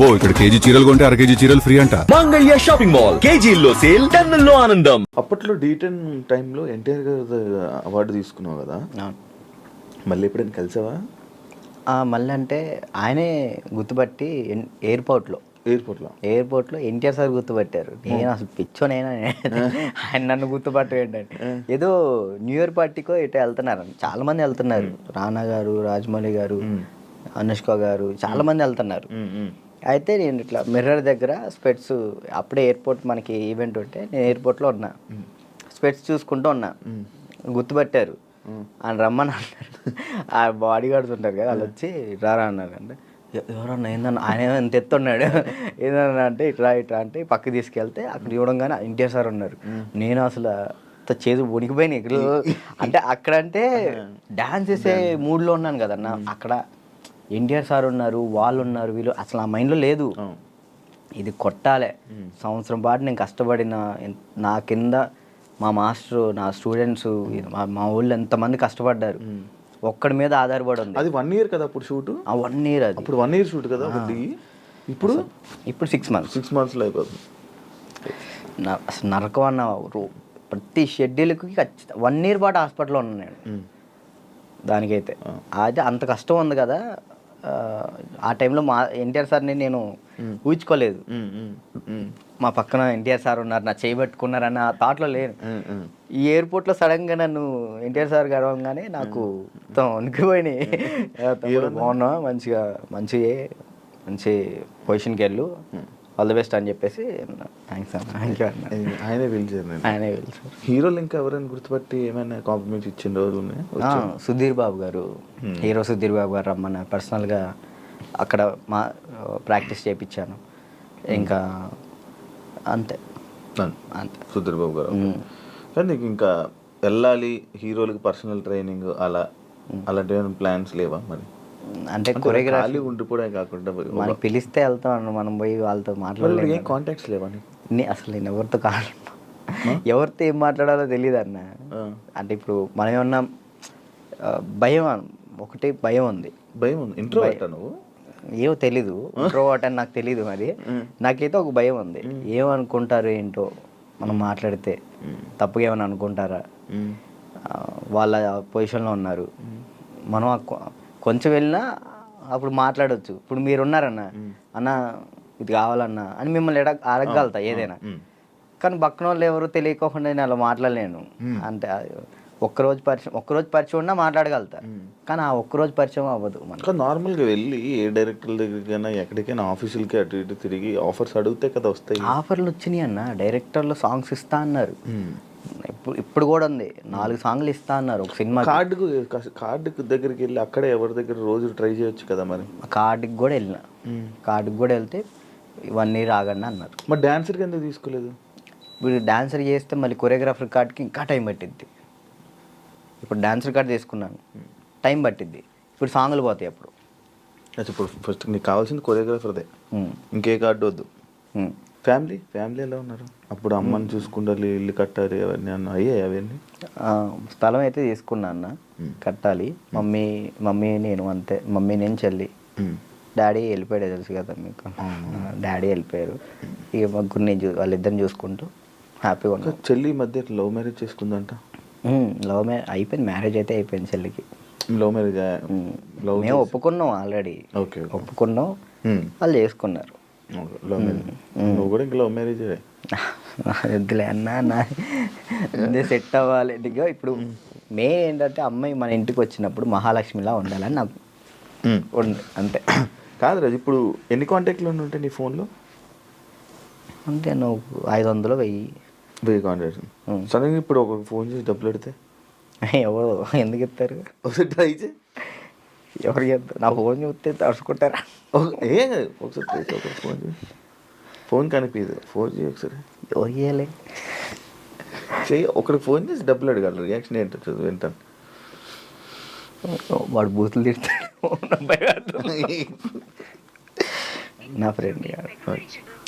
అబ్బో ఇక్కడ కేజీ చీరలు కొంటే అర కేజీ చీరలు ఫ్రీ అంట. మంగళ్య షాపింగ్ మాల్, కేజీల్లో సేల్, టన్నుల్లో ఆనందం. అప్పట్లో D10 టైంలో ఎన్టీఆర్ గారు అవార్డు తీసుకున్నావు కదా, మళ్ళీ ఎప్పుడైనా కలిసావా? మళ్ళీ అంటే ఆయనే గుర్తుపట్టి ఎయిర్పోర్ట్లో ఎన్టీఆర్ సార్ గుర్తుపట్టారు. నేను అసలు పిచ్చోనైనా ఆయన నన్ను గుర్తుపట్టు ఏంటంటే ఏదో న్యూ ఇయర్ పార్టీకో ఎటో వెళ్తున్నారు, చాలా మంది వెళ్తున్నారు. రానా గారు, రాజమౌళి గారు, అనుష్క గారు, చాలా మంది వెళ్తున్నారు. అయితే నేను ఇట్లా మిర్రర్ దగ్గర స్పెట్స్, అప్పుడే ఎయిర్పోర్ట్ మనకి ఈవెంట్ ఉంటే నేను ఎయిర్పోర్ట్లో ఉన్నా, స్పెట్స్ చూసుకుంటూ ఉన్నా. గుర్తుపట్టారు, ఆయన రమ్మని అన్నారు. ఆ బాడీ గార్డ్స్ ఉంటారు కదా, వాళ్ళు వచ్చి రారా అన్నారు. అంటే ఎవరన్నా ఏందన్నా, ఆయన ఎంత ఎత్తున్నాడు ఏదన్నా అంటే ఇట్లా అంటే పక్కకి తీసుకెళ్తే అక్కడ చూడంగానే ఎన్టీఆర్ సార్ ఉన్నారు. నేను అసలు చేదు వణికిపోయినాయి ఇక్కడ. అంటే అక్కడంటే డాన్స్ చేసే మూడ్లో ఉన్నాను కదన్న, అక్కడ ఎన్టీఆర్ సార్ ఉన్నారు, వాళ్ళు ఉన్నారు, వీళ్ళు అసలు ఆ మైండ్లో లేదు. ఇది కొట్టాలే, సంవత్సరం పాటు నేను కష్టపడిన, నా కింద మా మాస్టరు, నా స్టూడెంట్స్, మా ఊళ్ళో ఎంతమంది కష్టపడ్డారు, ఒక్కడి మీద ఆధారపడి ఉంది. అది 1 year కదా అప్పుడు షూట్? 1 year. అది అప్పుడు 1 year షూట్ కదా. ఇప్పుడు 6 months. 6 monthsలో అయిపోతుంది. అసలు నరకం అన్న, ప్రతి షెడ్యూల్కి 1 year పాటు హాస్పిటల్లో ఉన్నాను నేను. దానికైతే అయితే అంత కష్టం ఉంది కదా. ఆ టైంలో మా ఎన్టీఆర్ సార్ని నేను ఊహించుకోలేదు. మా పక్కన ఎన్టీఆర్ సార్ ఉన్నారు, నా చేయబెట్టుకున్నారు అన్న థాట్లో లేను. ఈ ఎయిర్పోర్ట్లో సడన్గా నన్ను ఎన్టీఆర్ సార్ గడవగానే నాకు మొత్తం వణికిపోయినాయి. బాగున్నా, మంచి పొజిషన్కి వెళ్ళు, ఆల్ ది బెస్ట్ అని చెప్పేసి థ్యాంక్స్ అన్న, థ్యాంక్ యూ అన్న. ఆయనే పిలిచారు. హీరోలు ఇంకా ఎవరైనా గుర్తుపట్టి ఏమైనా కాంప్లిమెంట్స్ ఇచ్చిన రోజులు ఉన్నాయి? సుధీర్ బాబు గారు, హీరో సుధీర్ బాబు గారు రమ్మన్నారు. పర్సనల్గా అక్కడ ప్రాక్టీస్ చేయించాను. ఇంకా అంతే సుధీర్ బాబు గారు. కానీ నీకు ఇంకా వెళ్ళాలి హీరోలకి పర్సనల్ ట్రైనింగ్ అలాంటి ప్లాన్స్ లేవా మరి? అంటే కొరియోగ్రఫీ ఉండిపోవడం కాకుండా మనకి పిలిస్తే వెళ్తాం, మనం పోయి వాళ్ళతో మాట్లాడలేదు. ఏం కాంటాక్ట్స్ లేవా? అసలు నేను ఎవరితో ఎవరితో ఏం మాట్లాడాలో తెలియదు అన్న. అంటే ఇప్పుడు మనం ఏమన్నా భయం, ఒకటి భయం ఉంది. ఇంట్రోవర్ట్ నువ్వు? ఏమో తెలీదు, ఇంట్రోవర్ట్ అని నాకు తెలీదు. మరి నాకైతే ఒక భయం ఉంది, ఏమనుకుంటారు ఏంటో, మనం మాట్లాడితే తప్పుగా ఏమైనా అనుకుంటారా, వాళ్ళ పొజిషన్లో ఉన్నారు, మనం కొంచెం వెళ్ళినా అప్పుడు మాట్లాడవచ్చు. ఇప్పుడు మీరున్నారన్న, అన్న ఇది కావాలన్నా అని మిమ్మల్ని అడగగలుగుతా ఏదైనా. కానీ పక్కన వాళ్ళు ఎవరు తెలియకోకుండా నేను అలా మాట్లాడలేను. అంటే ఒక్కరోజు పరిచయం ఉన్నా మాట్లాడగలుగుతా, కానీ ఆ ఒక్కరోజు పరిచయం అవ్వదు. మనకు నార్మల్గా వెళ్ళి ఏ డైరెక్టర్ దగ్గరికైనా ఎక్కడికైనా ఆఫీసులకి అటు ఇటు తిరిగి ఆఫర్స్ అడిగితే కదా వస్తాయి. ఆఫర్లు వచ్చినాయి అన్న, డైరెక్టర్లు సాంగ్స్ ఇస్తా అన్నారు. ఇప్పుడు కూడా ఉంది, 4 songs ఇస్తా అన్నారు ఒక సినిమా. కార్డు దగ్గరికి వెళ్ళి అక్కడే ఎవరి దగ్గర రోజు ట్రై చేయొచ్చు కదా. మరి కార్డుకి కూడా వెళ్తే 1 year ఆగండి అన్నారు. మరి డాన్సర్కి ఎందుకు తీసుకోలేదు? ఇప్పుడు డాన్సర్ చేస్తే మళ్ళీ కొరియోగ్రాఫర్ కార్డ్కి ఇంకా టైం పట్టిద్ది. ఇప్పుడు డాన్సర్ కార్డ్ తీసుకున్నాను, టైం పట్టిద్ది. ఇప్పుడు సాంగ్లు పోతాయి. అప్పుడు ఇప్పుడు ఫస్ట్ నీకు కావాల్సింది కొరియోగ్రాఫర్దే, ఇంకే కార్డు వద్దు. ఫ్యామిలీ ఎలా ఉన్నారు? అప్పుడు అమ్మని చూసుకుంటారు, ఇల్లు కట్టాలి, అవన్నీ అయ్యాయి అవన్నీ? స్థలం అయితే తీసుకున్నా అన్న, కట్టాలి. మమ్మీ నేను అంతే, మమ్మీ నేను చెల్లి. డాడీ వెళ్ళిపోయాడు, తెలుసు కదా మీకు. డాడీ వెళ్ళిపోయారు. ఇక ముగ్గురు వాళ్ళిద్దరిని చూసుకుంటూ హ్యాపీగా ఉన్నా. చెల్లి మధ్య లవ్ మ్యారేజ్ చేసుకుందంట? లవ్ మ్యారేజ్ అయిపోయింది, మ్యారేజ్ అయితే అయిపోయింది చెల్లికి. లవ్ మ్యారేజ్ మేము ఒప్పుకున్నాం ఆల్రెడీ. ఒప్పుకున్నాం, వాళ్ళు చేసుకున్నారు. నువ్వు కూడా ఇంకా లవ్ మ్యారేజ్ వద్దులే అన్న, సెట్ అవ్వాలి. ఇప్పుడు మెయిన్ ఏంటంటే అమ్మాయి మన ఇంటికి వచ్చినప్పుడు మహాలక్ష్మిలా ఉండాలని నాకు ఉంది, అంతే. కాదు రాజు, ఇప్పుడు ఎన్ని కాంటాక్ట్లు ఉంటాయి నీ ఫోన్లో? అంటే నువ్వు 500 1000 కాంటాక్ట్స్. సడన్గా ఇప్పుడు ఒక ఫోన్ చేసి డబ్బులు పెడితే ఎవరు ఎందుకు ఇస్తారు? ఒకసారి ట్రై చేయి. ఎవరు చేస్తారు? నా ఫోన్ చూస్తే తడుచుకుంటారా? ఏం కాదు, ఒకసారి ఫోన్ చేసి. ఫోన్ కనిపించదు, ఫోన్ చేయి ఒకసారి. ఎవరు చేయాలి? చెయ్యి, ఒకరికి ఫోన్ చేసి డబ్బులు అడగాలి. రియాక్షన్ ఏంటో వింటాను. వాడు బూతులు తిడతాడు నా ఫ్రెండ్ గారు.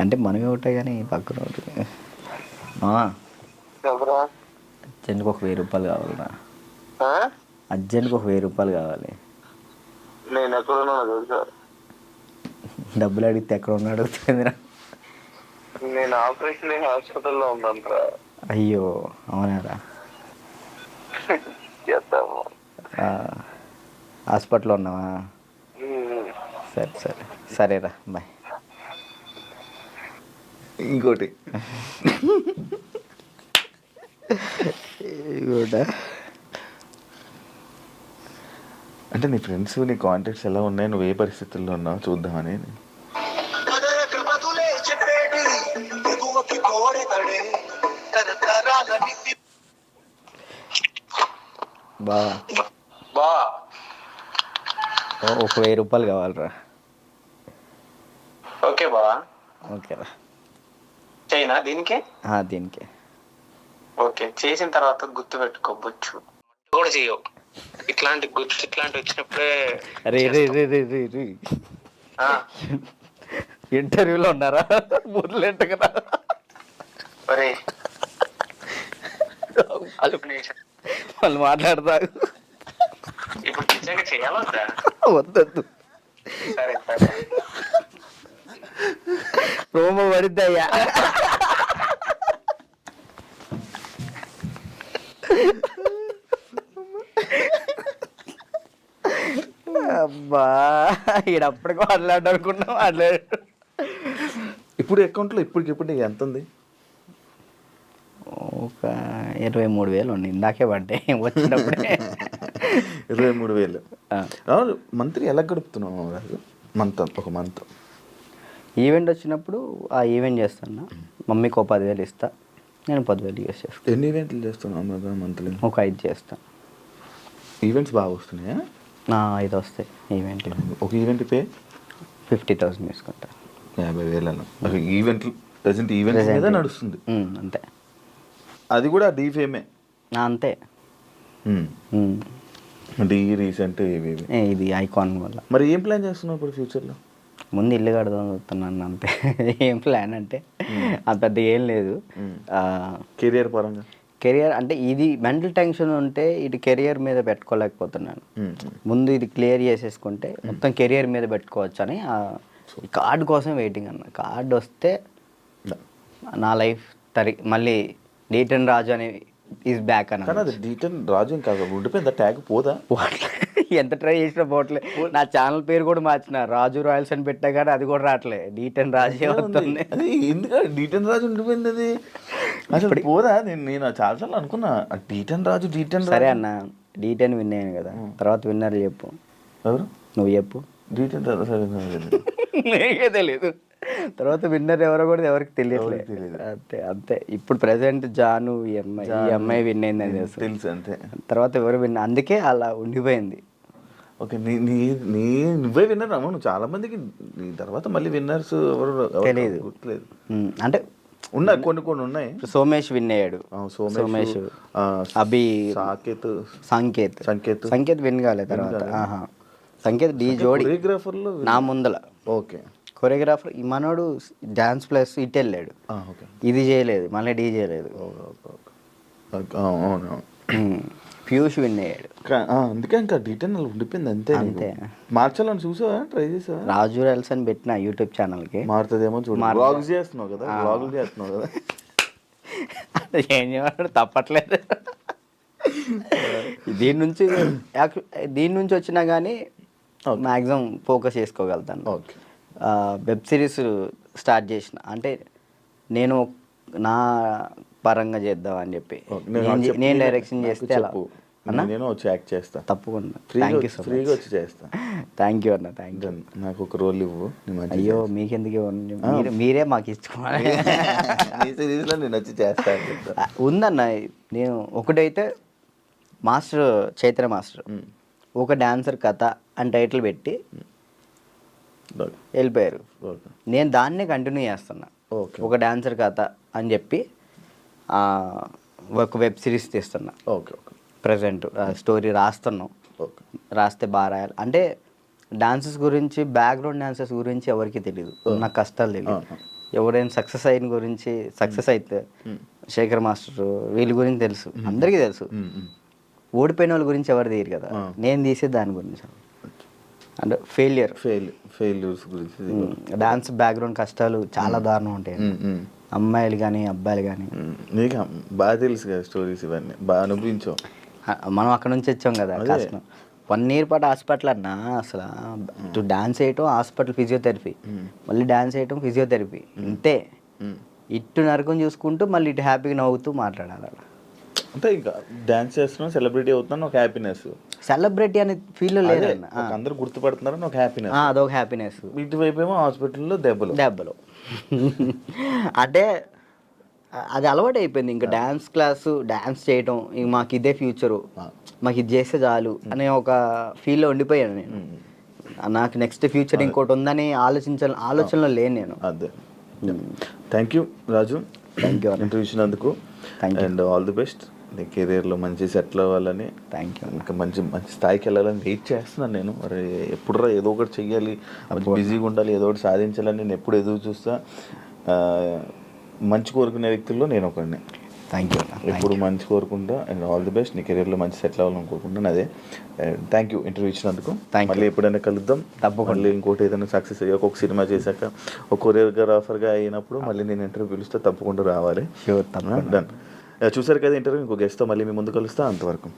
అంటే మనమే ఉంటాయి కానీ పక్కన ఉంటుంది. అర్జెంట్కి ఒక 1000 రూపాయలు కావాలరా, అర్జెంట్కి ఒక 1000 రూపాయలు కావాలి. నేను ఎక్కడ డబ్బులు అడిగితే ఎక్కడ ఉన్నాడు అడుగుతుందిరా. నేను ఆపరేషన్ హాస్పిటల్లో ఉన్నాను. అయ్యో అవునారా. చేద్దాము. హాస్పిటల్లో ఉన్నావా? సరే సరే సరేరా బాయ్. ఇంకోటి అంటే నీ ఫ్రెండ్స్ నీ కాంటాక్ట్స్ ఎలా ఉన్నాయి, నువ్వు ఏ పరిస్థితుల్లో ఉన్నావు చూద్దామని. బా బా ఒక 1000 రూపాయలు కావాలరా. ఓకే బా. ఓకేరా. చైనా దీనికి దీనికి ఓకే. చేసిన తర్వాత గుర్తు పెట్టుకోవచ్చు కూడా చేయవు. ఇట్లాంటి వచ్చినప్పుడే రే రే రే రే రే రే ఇంటర్వ్యూలో ఉన్నారా? మురళంట కదా. ఒరే వాళ్ళు మాట్లాడతారు. ఇప్పుడు నిజంగా చేయాలొద్దా? వద్దొద్దు. సరే సరే. ప్రోమో పడిద్దయ్యా. అబ్బా ఈడప్పటికి మాట్లాడు అనుకున్నా మాట్లాడు. ఇప్పుడు అకౌంట్లో ఇప్పటికిప్పుడు ఎంత ఉంది? ఒక 23,000 ఉంది. ఇందాకే పడ్డాయి వచ్చినప్పుడే. 23,000. మంత్లీ ఎలా గడుపుతున్నావు మంత్? ఒక మంత్ ఈవెంట్ వచ్చినప్పుడు ఆ ఈవెంట్ చేస్తున్నా. మమ్మీకి ఒక 10,000 ఇస్తా, నేను 10,000 యూస్ చేస్తాను. ఎన్ని ఈవెంట్లు చేస్తున్నావు మంత్లీ? ఒక 5 చేస్తాను. ఈవెంట్స్ బాగా వస్తున్నాయా? 5 వస్తాయి ఈవెంట్. ఒక ఈవెంట్ పే 50,000 తీసుకుంటా. 50,000 ఈవెంట్లు ప్రజెంట్ ఈవెంట్ మీద నడుస్తుంది అంతే. అది కూడా డీ ఫేమే అంతే. డీ రీసెంట్ ఇది ఐకాన్ వల్ల. మరి ఏం ప్లాన్ చేస్తున్నావు ఇప్పుడు ఫ్యూచర్లో? ముందు ఇల్లు కడదాం చూస్తున్నాను అంతే. ఏం ప్లాన్ అంటే అంత పెద్ద ఏం లేదు. కెరియర్ పరంగా కెరియర్ అంటే ఇది మెంటల్ టెన్షన్ ఉంటే ఇది కెరియర్ మీద పెట్టుకోలేకపోతున్నాను. ముందు ఇది క్లియర్ చేసేసుకుంటే మొత్తం కెరియర్ మీద పెట్టుకోవచ్చు అని కార్డు కోసం వెయిటింగ్ అన్న. కార్డు వస్తే నా లైఫ్ మళ్ళీ డీటన్ రాజు అని ఈజ్ బ్యాక్ అన్న. కానీ అది డీటన్ రాజు ఇంకా ఉండిపోయింది, ట్యాగ్ పోదా? ఎంత ట్రై చేసినా పోవట్లే. నా ఛానల్ పేరు కూడా మార్చిన, రాజు రాయల్స్ అని పెట్టా కానీ అది కూడా రావట్లే. డీటన్ రాజే వస్తుంది. అది ఎందుకంటే డీటన్ రాజు ఉండిపోయింది. అది అసలు పోదా? నేను చాలాసార్లు అనుకున్నా డీటన్ రాజు. సరే అన్న, డీటెన్ విన్ అయ్యాను కదా, తర్వాత విన్నర్ చెప్పు. ఎవరు? నువ్వు చెప్పు. డీటన్ రాజు నీకే తెలియదు. తర్వాత విన్నర్ ఎవరో కూడా ఎవరికి తెలియట్లేదు. అంతే అంతే. ఇప్పుడు ప్రెసెంట్ జాను ఈ అమ్మాయి విన్ అయిందని తెలుసు అంతే. తర్వాత ఎవరు విన్, అందుకే అలా ఉండిపోయింది. ఓకే, నువ్వే విన్నర్ అమ్మ. నువ్వు చాలా మందికి నీ తర్వాత మళ్ళీ విన్నర్స్ ఎవరు తెలియదు, గుర్తులేదు. అంటే ఉన్నాయి, కొన్ని ఉన్నాయి. సోమేష్ విన్ అయ్యాడు. సోమేష్, అభి, సంకేత్ విన్ కాలేదు. తర్వాత సంకేత్ డీ జోడి కొరియోగ్రాఫర్లో నా ముందల. ఓకే, కొరియోగ్రాఫర్ మనోడు డాన్స్ ప్లస్ ఇటు వెళ్ళాడు. ఇది చేయలేదు, మళ్ళీ డీ చేయలేదు. పీయూష్ విన్ అయ్యాడు. అందుకే ఇంకా డీటెయిల్ ఉండిపోయింది అంతే. అంతే. మార్చాలని చూసావా? ట్రై చేసావా? రాజు రాయల్స్ అని పెట్టిన యూట్యూబ్ ఛానల్కి. మారుతుందేమో చూడు. వ్లాగ్స్ చేస్తున్నావు కదా, వ్లాగులు చేస్తున్నావు కదా. ఏం చేయమంటాడు, తప్పట్లేదు. దీని నుంచి వచ్చినా కానీ మ్యాక్సిమం ఫోకస్ చేసుకోగలుగుతాను. ఓకే. వెబ్ సిరీస్ స్టార్ట్ చేసిన, అంటే నేను నా పరంగా చేద్దాం అని చెప్పి నేను డైరెక్షన్ చేస్తే నేను వచ్చి యాక్ట్ చేస్తా. తప్పకుండా. ఫ్రీగా వచ్చి చేస్తా. థ్యాంక్ యూ అన్న, థ్యాంక్ యూ. నాకు ఒక రోల్ ఇవ్వు. అయ్యో మీకెందుకు, మీరే మాకు ఇచ్చుకోవాలి. నేను వచ్చి చేస్తా. ఉందన్న, నేను ఒకటైతే మాస్టర్ చైత్ర మాస్టర్ ఒక డాన్సర్ కథ అని టైటిల్ పెట్టి వెళ్ళిపోయారు. నేను దాన్నే కంటిన్యూ చేస్తున్నా. ఒక డాన్సర్ కథ అని చెప్పి ఒక వెబ్ సిరీస్ తీస్తున్నా. Okay okay. ప్రజెంట్ స్టోరీ రాస్తున్నాం. రాస్తే బాగా రాయాలి. అంటే డాన్సెస్ గురించి, బ్యాక్గ్రౌండ్ డాన్సెస్ గురించి ఎవరికి తెలియదు, నాకు కష్టాలు తెలియదు. ఎవరైనా సక్సెస్ అయిన గురించి, సక్సెస్ అయితే శేఖర్ మాస్టర్ వీళ్ళ గురించి తెలుసు, అందరికీ తెలుసు. ఓడిపోయిన వాళ్ళ గురించి ఎవరు తీయరు కదా, నేను తీసే దాని గురించి. అంటే ఫెయిల్యూర్ ఫెయిల్యూర్స్ గురించి డాన్స్ బ్యాక్గ్రౌండ్ కష్టాలు చాలా దారుణం ఉంటాయి అమ్మాయిలు కానీ అబ్బాయిలు కానీ. నీకు బాగా తెలుసు కదా స్టోరీస్, ఇవన్నీ బాగా అనిపించావు. మనం అక్కడ నుంచి వచ్చాం కదా కష్టం. 1 year పాటు హాస్పిటల్ అన్నా అసలు ఇటు డాన్స్ వేయటం హాస్పిటల్ ఫిజియోథెరపీ, మళ్ళీ డాన్స్ వేయటం ఫిజియోథెరపీ, ఇంతే. ఇటు నరకం చూసుకుంటూ మళ్ళీ ఇటు హ్యాపీగా నవ్వుతూ మాట్లాడాలి. అంటే ఇంకా డాన్స్ చేస్తున్నావు, సెలబ్రిటీ అవుతున్నాను, ఒక హ్యాపీనెస్. సెలబ్రిటీ అనే ఫీల్ లేదన్న, అందరూ గుర్తుపడుతున్నారని ఒక హ్యాపీనెస్, అదొక హ్యాపీనెస్. ఇటువైపు ఏమో హాస్పిటల్లో దెబ్బలు అంటే అది అలవాటు అయిపోయింది. ఇంకా డ్యాన్స్ క్లాసు డ్యాన్స్ చేయటం ఇంక మాకు ఇదే ఫ్యూచరు, మాకు ఇది చేస్తే చాలు అనే ఒక ఫీల్లో ఉండిపోయాను నేను. నాకు నెక్స్ట్ ఫ్యూచర్ ఇంకోటి ఉందని ఆలోచనలో లేను నేను. అదే. Thank you Raju, thank you interview ఇచ్చినందుకు. And all the best. నీ కెరీర్లో మంచి సెటిల్ అవ్వాలని, థ్యాంక్ యూ. ఇంకా మంచి స్థాయికి వెళ్ళాలని వెయిట్ చేస్తున్నాను నేను. మరి ఎప్పుడురా ఏదో ఒకటి చెయ్యాలి, బిజీగా ఉండాలి, ఏదో ఒకటి సాధించాలని నేను ఎప్పుడు ఎదురు చూస్తా. మంచి కోరుకునే వ్యక్తుల్లో నేను ఒకడిని. Thank you. ఎప్పుడు మంచి కోరుకుంటా. And all the best. నీ కెరీర్లో మంచి సెటిల్ అవ్వాలని కోరుకుంటాను. అదే. థ్యాంక్ యూ ఇంటర్వ్యూ ఇచ్చినందుకు. మళ్ళీ ఎప్పుడైనా కలుద్దాం తప్పకుండా. మళ్ళీ ఇంకోటి ఏదైనా సక్సెస్ అయ్యాక ఒక సినిమా చేశాక ఒక కొరియోగ్రాఫర్గా అయినప్పుడు మళ్ళీ నేను ఇంటర్వ్యూ పిలుస్తే తప్పకుండా రావాలి. షూర్, తప్పకుండా. డన్. చూసారు కదా ఇంటర్వ్యూ. ఇంకో గెస్ట్తో మళ్ళీ మీ ముందు కలుస్తా. అంతవరకు